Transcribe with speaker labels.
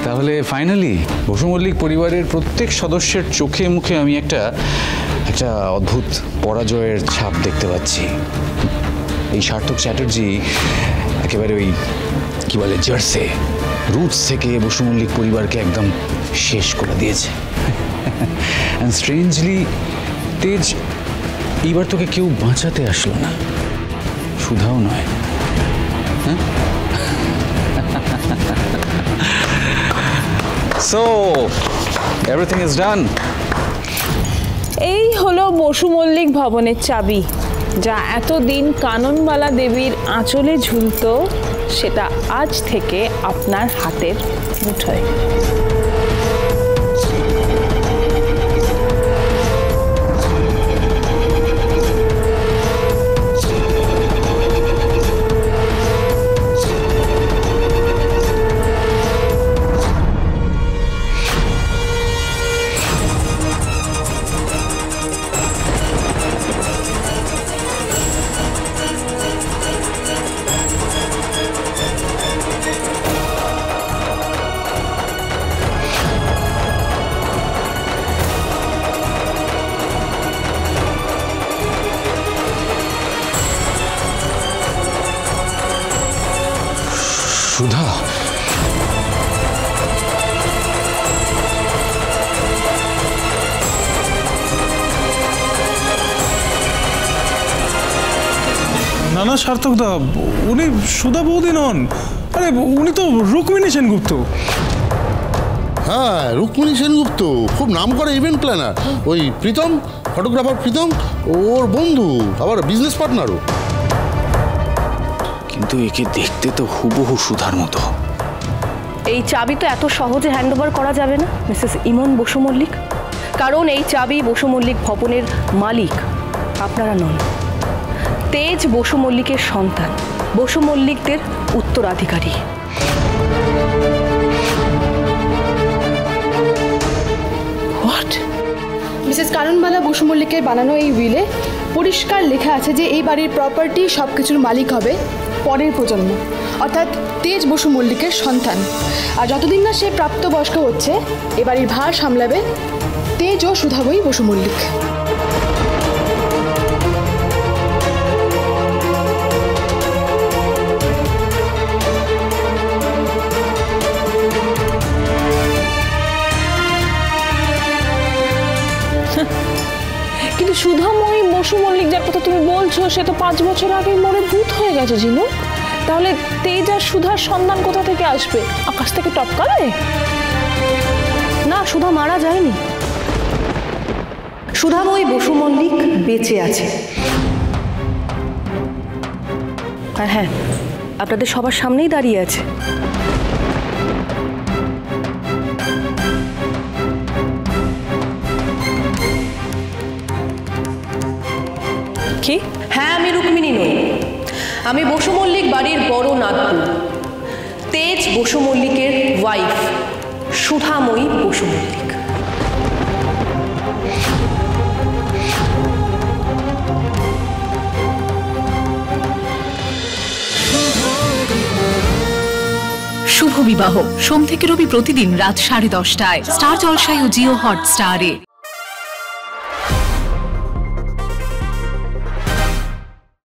Speaker 1: তাহলে ফাইনালি বসু মল্লিক পরিবারের প্রত্যেক সদস্যের চোখে মুখে আমি একটা অদ্ভুত পরাজয়ের ছাপ দেখতে পাচ্ছি। এই সার্থক চ্যাটার্জি একেবারে ওই কি বলে জার্সে রুটস থেকে বসু মল্লিক পরিবারকে একদম শেষ করে দিয়েছে। অ্যান্ড স্ট্রেঞ্জলি তেজ, এইবার তোকে কেউ বাঁচাতে আসলো না, সুধাও নয়। হ্যাঁ, সো এভরিথিং ইজ ডান।
Speaker 2: এই হলো বসু মল্লিক ভবনের চাবি, যা এতদিন কাননবালা দেবীর আঁচলে ঝুলত, সেটা আজ থেকে আপনার হাতের মুঠোয়।
Speaker 1: সুধা,
Speaker 3: না না সার্থক দা, উনি সুধা বৌদি নন। আরে উনি তো রুক্মিণী সেনগুপ্ত।
Speaker 4: হ্যাঁ, রুক্মিণী সেনগুপ্ত খুব নাম করা ইভেন্ট প্ল্যানার। ওই প্রীতম, ফটোগ্রাফার প্রীতম, ওর বন্ধু, আবার বিজনেস পার্টনারও।
Speaker 1: কিন্তু একে দেখতে তো হুবহু সুধার মতো।
Speaker 5: এই চাবি তো এত সহজে হ্যান্ডওভার করা যাবে না মিসেস ইমন বসু মল্লিক, কারণ এই চাবি বসু মল্লিক ভবনের মালিক আপনারা নন। তেজ বসু মল্লিকের সন্তান, বসু মল্লিকদের উত্তরাধিকারী।
Speaker 2: হোয়াট?
Speaker 6: মিসেস কাননবালা বসু মল্লিকের বানানো এই উইলে পরিষ্কার লেখা আছে যে এই বাড়ির প্রপার্টি সব কিছুর মালিক হবে পরের প্রজন্ম, অর্থাৎ তেজ বসু মল্লিকের সন্তান। আর যতদিন না সে প্রাপ্তবয়স্ক হচ্ছে, এ বাড়ির ভার সামলাবে তেজ ও সুধাবই বসু মল্লিক।
Speaker 2: কিন্তু সুধাময়ী বসু মল্লিক যার কথা তুমি বলছো, সে তো 5 বছর আগে মরে ভূত হয়ে গেছে জিনু। তাহলে তেজ আর সুধার সন্ধান কোথা থেকে আসবে? আকাশ থেকে টপকাবে?
Speaker 5: না, সুধা মারা যায়নি। সুধাময়ী বসু মল্লিক বেঁচে আছে। আর হ্যাঁ, আপনাদের সবার সামনেই দাঁড়িয়ে আছে। কি? হ্যাঁ, আমি রুক্মিণী নই, আমি বসু মল্লিক বাড়ির বড় নাতবু, তেজ বসু মল্লিকের ওয়াইফ সুধাময়ী বসু মল্লিক।
Speaker 7: শুভ বিবাহ সোম থেকে রবি প্রতিদিন রাত 10:30টায় স্টার জলসায় ও জিও হটস্টারে।